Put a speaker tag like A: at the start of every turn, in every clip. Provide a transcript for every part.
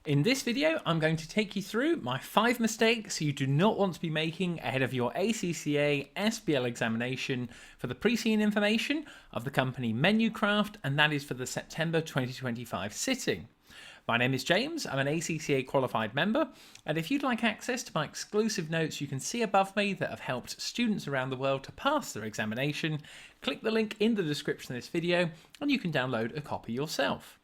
A: In this video, I'm going to take you through my 5 mistakes you do not want to be making ahead of your ACCA SBL examination for the pre-seen information of the company Menucraft, and that is for the September 2025 sitting. My name is James, I'm an ACCA qualified member, and if you'd like access to my exclusive notes you can see above me that have helped students around the world to pass their examination, click the link in the description of this video and you can download a copy yourself.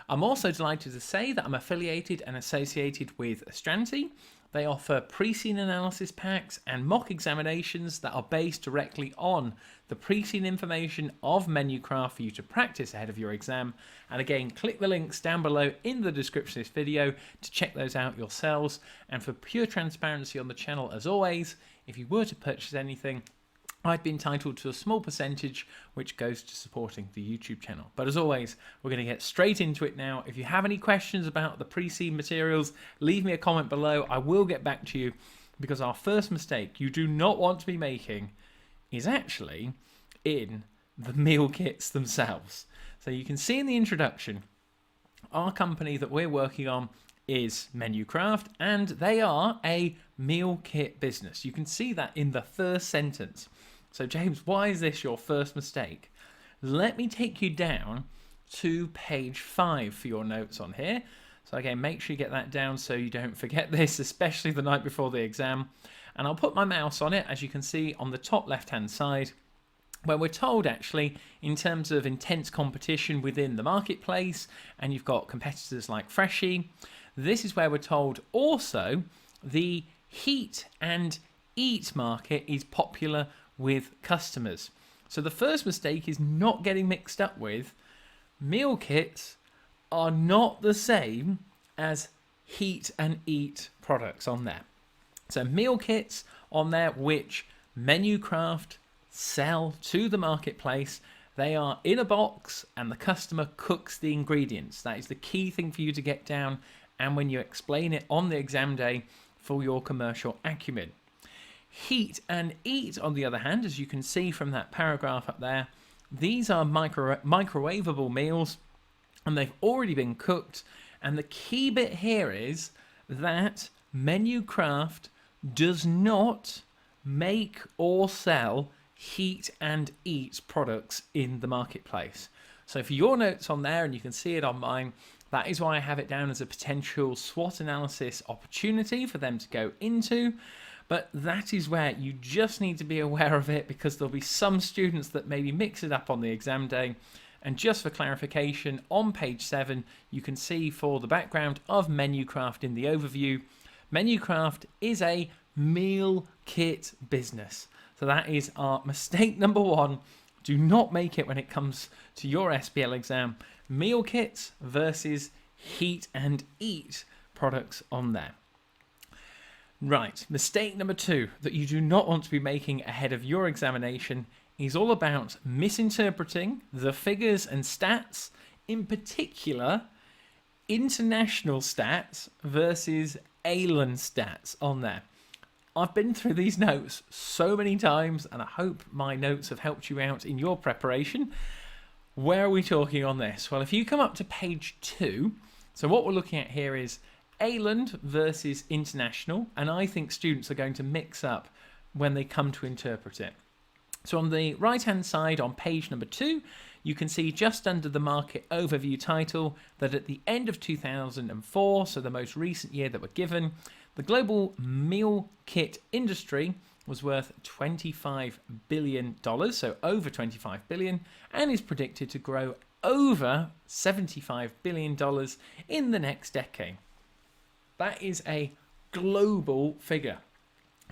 A: I'm also delighted to say that I'm affiliated and associated with Astranti. They offer pre-seen analysis packs and mock examinations that are based directly on the pre-seen information of Menucraft for you to practice ahead of your exam. And again, click the links down below in the description of this video to check those out yourselves. And for pure transparency on the channel, as always, if you were to purchase anything, I'd be entitled to a small percentage which goes to supporting the YouTube channel. But as always, we're going to get straight into it now. If you have any questions about the pre-seen materials, leave me a comment below. I will get back to you, because our first mistake you do not want to be making is actually in the meal kits themselves. So you can see in the introduction, our company that we're working on is Menucraft, and they are a meal kit business. You can see that in the first sentence. So James, why is this your first mistake? Let me take you down to page 5 for your notes on here. So again, make sure you get that down so you don't forget this, especially the night before the exam. And I'll put my mouse on it, as you can see on the top left-hand side, where we're told actually in terms of intense competition within the marketplace, and you've got competitors like Freshie. This is where we're told also the heat and eat market is popular with customers. So the first mistake is not getting mixed up with meal kits are not the same as heat and eat products on there. So meal kits on there which Menucraft sell to the marketplace, they are in a box and the customer cooks the ingredients. That is the key thing for you to get down, and when you explain it on the exam day for your commercial acumen. Heat and eat, on the other hand, as you can see from that paragraph up there, these are microwavable meals and they've already been cooked. And the key bit here is that Menucraft does not make or sell heat and eat products in the marketplace. So for your notes on there, and you can see it on mine, that is why I have it down as a potential SWOT analysis opportunity for them to go into. But that is where you just need to be aware of it, because there'll be some students that maybe mix it up on the exam day. And just for clarification, on page 7, you can see for the background of Menucraft in the overview, Menucraft is a meal kit business. So that is our mistake number 1. Do not make it when it comes to your SBL exam. Meal kits versus heat and eat products on there. Right, mistake number 2 that you do not want to be making ahead of your examination is all about misinterpreting the figures and stats, in particular international stats versus ALEN stats on there. I've been through these notes so many times and I hope my notes have helped you out in your preparation. Where are we talking on this? Well, if you come up to page 2, so what we're looking at here is ALEN versus international, and I think students are going to mix up when they come to interpret it. So on the right hand side on page number 2, you can see just under the market overview title that at the end of 2004, so the most recent year that we're given, the global meal kit industry was worth $25 billion, so over $25 billion, and is predicted to grow over $75 billion in the next decade. That is a global figure.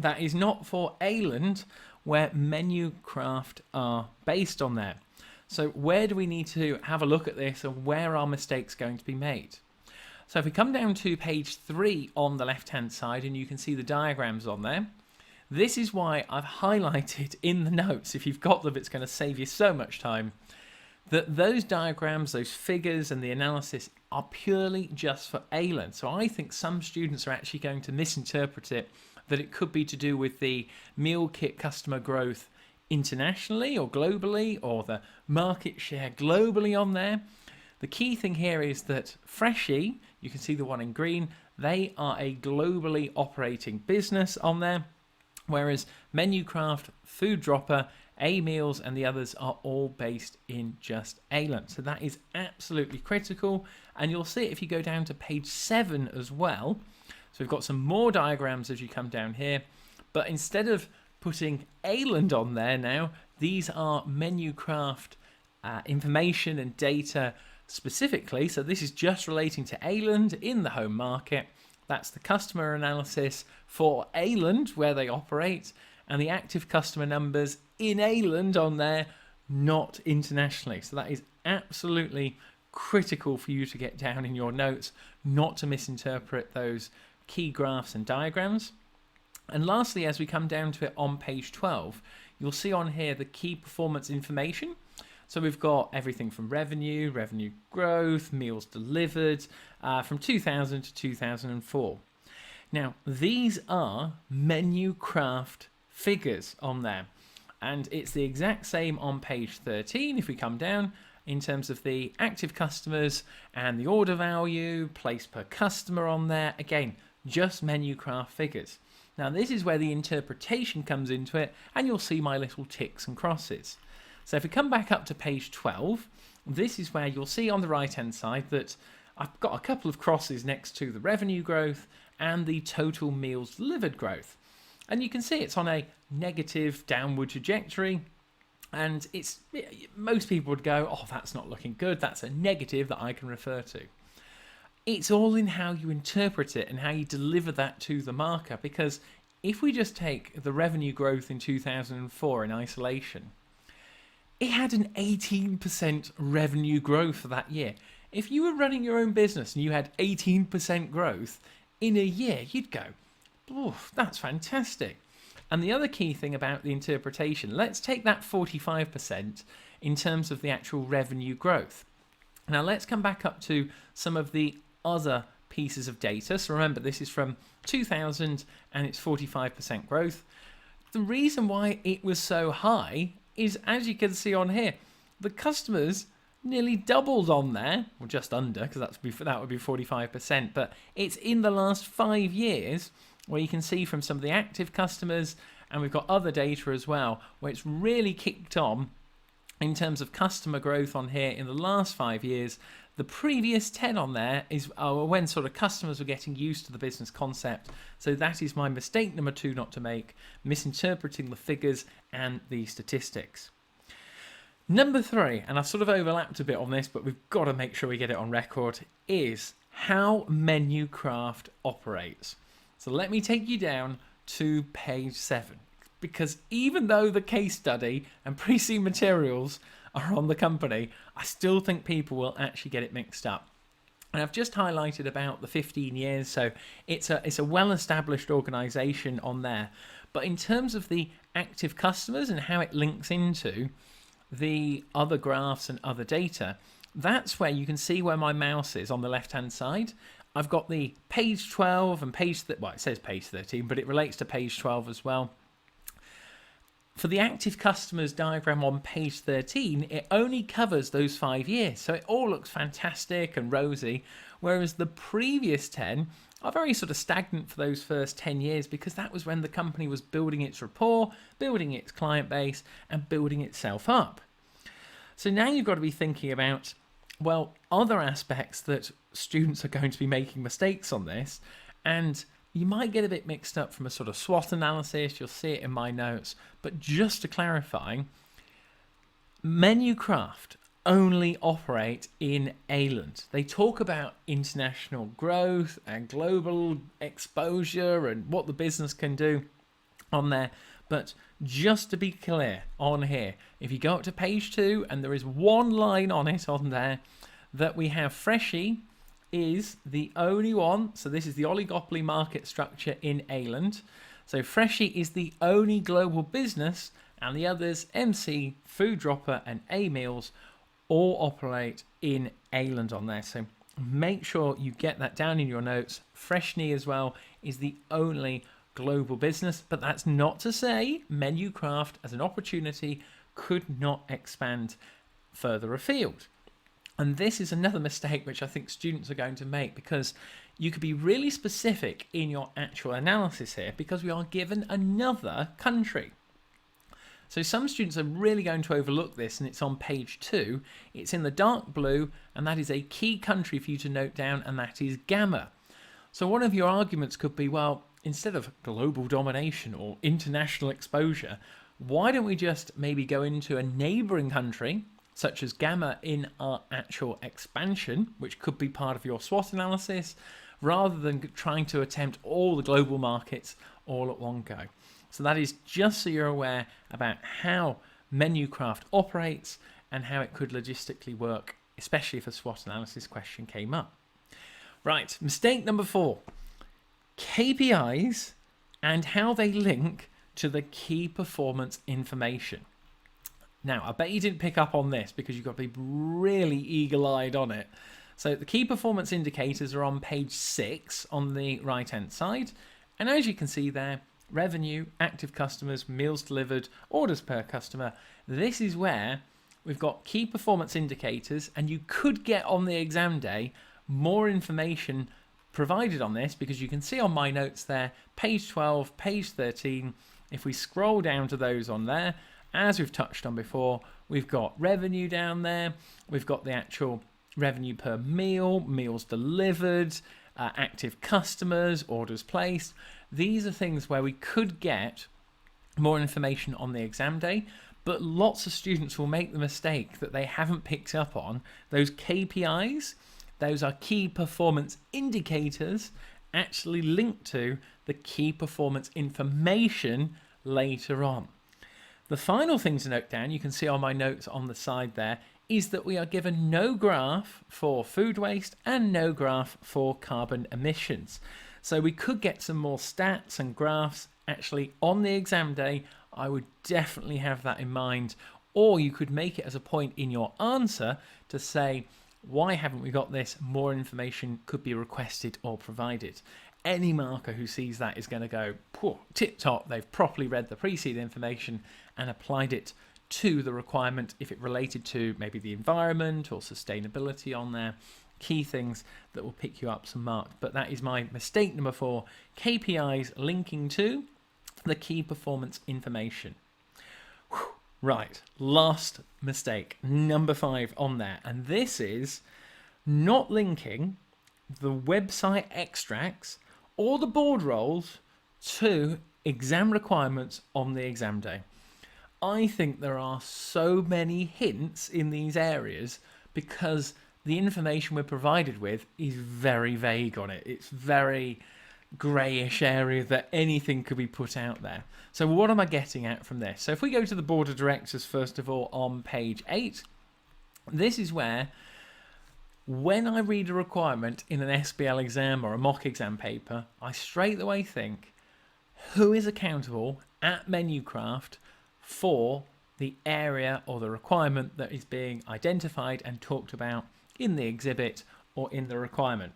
A: That is not for ALEN, where Menucraft are based on there. So where do we need to have a look at this, and where are mistakes going to be made? So if we come down to page 3 on the left hand side, and you can see the diagrams on there, this is why I've highlighted in the notes, if you've got them it's going to save you so much time, that those diagrams, those figures and the analysis are purely just for ALEN. So I think some students are actually going to misinterpret it, that it could be to do with the meal kit customer growth internationally or globally, or the market share globally on there. The key thing here is that Freshie, you can see the one in green, they are a globally operating business on there, whereas Menucraft, Food Dropper, A Meals and the others are all based in just Ireland. So that is absolutely critical, and you'll see it if you go down to page 7 as well. So we've got some more diagrams as you come down here, but instead of putting Ireland on there now, these are Menucraft information and data specifically. So this is just relating to Ireland in the home market. That's the customer analysis for Ireland where they operate, and the active customer numbers in Ireland on there, not internationally. So that is absolutely critical for you to get down in your notes, not to misinterpret those key graphs and diagrams. And lastly, as we come down to it on page 12, you'll see on here the key performance information. So we've got everything from revenue growth, meals delivered, from 2000 to 2004. Now, these are Menucraft figures on there, and it's the exact same on page 13 if we come down in terms of the active customers and the order value, place per customer on there. Again, just Menucraft figures. Now, this is where the interpretation comes into it, and you'll see my little ticks and crosses. So if we come back up to page 12, this is where you'll see on the right-hand side that I've got a couple of crosses next to the revenue growth and the total meals delivered growth. And you can see it's on a negative downward trajectory. And most people would go, oh, that's not looking good. That's a negative that I can refer to. It's all in how you interpret it and how you deliver that to the marker. Because if we just take the revenue growth in 2004 in isolation, it had an 18% revenue growth for that year. If you were running your own business and you had 18% growth in a year, you'd go, oh, that's fantastic. And the other key thing about the interpretation, let's take that 45% in terms of the actual revenue growth. Now let's come back up to some of the other pieces of data. So remember, this is from 2000 and it's 45% growth. The reason why it was so high is, as you can see on here, the customers nearly doubled on there, or just under, because that would be 45%, but it's in the last 5 years where you can see from some of the active customers, and we've got other data as well, where it's really kicked on in terms of customer growth on here in the last 5 years. The previous 10 on there is when sort of customers were getting used to the business concept. So that is my mistake number 2 not to make, misinterpreting the figures and the statistics. Number 3, and I've sort of overlapped a bit on this, but we've got to make sure we get it on record, is how Menucraft operates. So let me take you down to page 7, because even though the case study and pre-seen materials are on the company, I still think people will actually get it mixed up. And I've just highlighted about the 15 years, so it's a well-established organisation on there. But in terms of the active customers and how it links into the other graphs and other data, that's where you can see where my mouse is on the left-hand side. I've got the page 12 and it says page 13, but it relates to page 12 as well. For the active customers diagram on page 13, it only covers those 5 years. So it all looks fantastic and rosy, whereas the previous 10 are very sort of stagnant for those first 10 years, because that was when the company was building its rapport, building its client base, and building itself up. So now you've got to be thinking about, well, other aspects that students are going to be making mistakes on this, and you might get a bit mixed up from a sort of SWOT analysis. You'll see it in my notes. But just to clarify, Menucraft only operate in Ireland. They talk about international growth and global exposure and what the business can do on there. But just to be clear on here, if you go up to page 2 and there is one line on it on there that we have Freshie is the only one. So this is the oligopoly market structure in Ireland. So Freshie is the only global business, and the others, MC, Food Dropper, and A Meals, all operate in Ireland on there. So make sure you get that down in your notes. Freshie as well is the only global business, but that's not to say Menucraft as an opportunity could not expand further afield. And this is another mistake which I think students are going to make, because you could be really specific in your actual analysis here because we are given another country. So some students are really going to overlook this, and it's on page 2. It's in the dark blue, and that is a key country for you to note down, and that is Gamma. So one of your arguments could be, well, instead of global domination or international exposure, why don't we just maybe go into a neighbouring country, such as Gamma, in our actual expansion, which could be part of your SWOT analysis, rather than trying to attempt all the global markets all at one go. So that is just so you're aware about how Menucraft operates and how it could logistically work, especially if a SWOT analysis question came up. Right, mistake number 4, KPIs and how they link to the key performance information. Now, I bet you didn't pick up on this because you've got to be really eagle-eyed on it. So the key performance indicators are on page 6 on the right-hand side. And as you can see there, revenue, active customers, meals delivered, orders per customer. This is where we've got key performance indicators, and you could get on the exam day more information provided on this, because you can see on my notes there, page 12, page 13, if we scroll down to those on there, as we've touched on before, we've got revenue down there, we've got the actual revenue per meal, meals delivered, active customers, orders placed. These are things where we could get more information on the exam day, but lots of students will make the mistake that they haven't picked up on those KPIs. Those are key performance indicators, actually linked to the key performance information later on. The final thing to note down, you can see on my notes on the side there, is that we are given no graph for food waste and no graph for carbon emissions. So we could get some more stats and graphs actually on the exam day. I would definitely have that in mind. Or you could make it as a point in your answer to say, why haven't we got this? More information could be requested or provided. Any marker who sees that is going to go, tip top, they've properly read the pre-seed information and applied it to the requirement if it related to maybe the environment or sustainability on there. Key things that will pick you up some marks. But that is my mistake number 4, KPIs linking to the key performance information. Right, last mistake, number 5 on there. And this is not linking the website extracts or the board roles to exam requirements on the exam day. I think there are so many hints in these areas because the information we're provided with is very vague on it. It's very greyish area that anything could be put out there. So what am I getting at from this? So if we go to the board of directors, first of all, on page 8, this is where, when I read a requirement in an SBL exam or a mock exam paper, I straight away think, who is accountable at Menucraft for the area or the requirement that is being identified and talked about in the exhibit or in the requirement?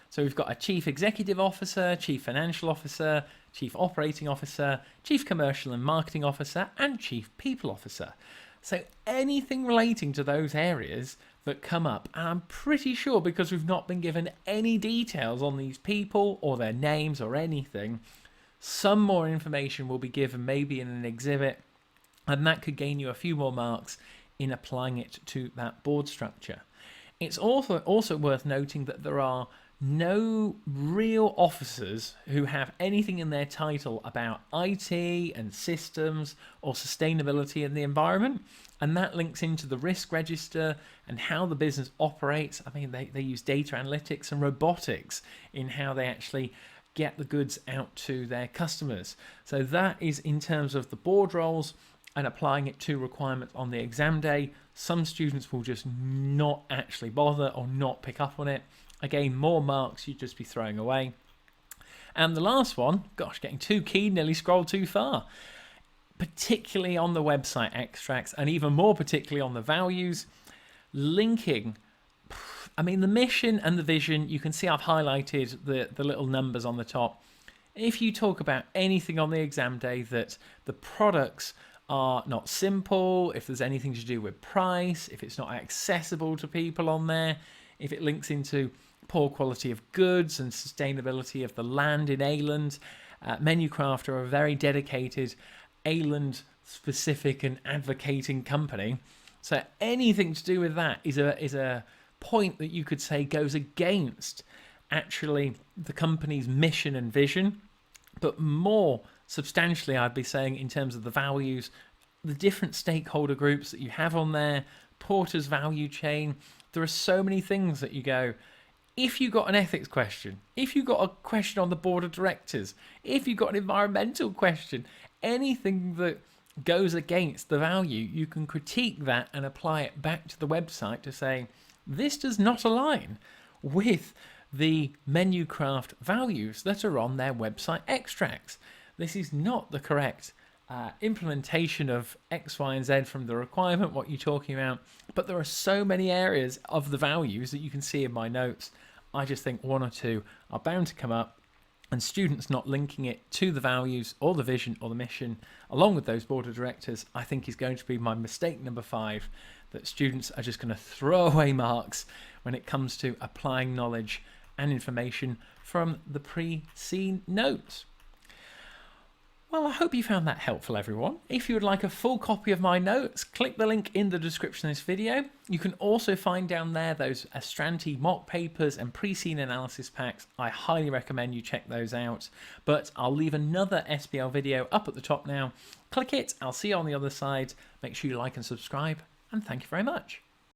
A: So we've got a Chief Executive Officer, Chief Financial Officer, Chief Operating Officer, Chief Commercial and Marketing Officer, and Chief People Officer. So anything relating to those areas that come up, and I'm pretty sure because we've not been given any details on these people or their names or anything, some more information will be given maybe in an exhibit, and that could gain you a few more marks in applying it to that board structure. It's also worth noting that there are no real officers who have anything in their title about IT and systems or sustainability in the environment, and that links into the risk register and how the business operates. I mean, they use data analytics and robotics in how they actually get the goods out to their customers. So that is in terms of the board roles and applying it to requirements on the exam day. Some students will just not actually bother or not pick up on it. Again, more marks you'd just be throwing away. And the last one, gosh, getting too keen, nearly scrolled too far. Particularly on the website extracts, and even more particularly on the values, linking. I mean, the mission and the vision, you can see I've highlighted the little numbers on the top. If you talk about anything on the exam day that the products are not simple, if there's anything to do with price, if it's not accessible to people on there, if it links into poor quality of goods and sustainability of the land in Ayland. Menucraft are a very dedicated Ayland specific and advocating company. So anything to do with that is a point that you could say goes against actually the company's mission and vision. But more substantially, I'd be saying in terms of the values, the different stakeholder groups that you have on there, Porter's value chain, there are so many things that you go, if you got an ethics question, if you got a question on the board of directors, if you got an environmental question, anything that goes against the value, you can critique that and apply it back to the website to say, this does not align with the Menucraft values that are on their website extracts. This is not the correct implementation of X, Y, and Z from the requirement, what you're talking about. But there are so many areas of the values that you can see in my notes. I just think one or two are bound to come up, and students not linking it to the values or the vision or the mission, along with those board of directors, I think is going to be my mistake number 5, that students are just going to throw away marks when it comes to applying knowledge and information from the pre-seen notes. Well, I hope you found that helpful, everyone. If you would like a full copy of my notes, click the link in the description of this video. You can also find down there those Astranti mock papers and pre-seen analysis packs. I highly recommend you check those out. But I'll leave another SBL video up at the top now. Click it, I'll see you on the other side. Make sure you like and subscribe, and thank you very much.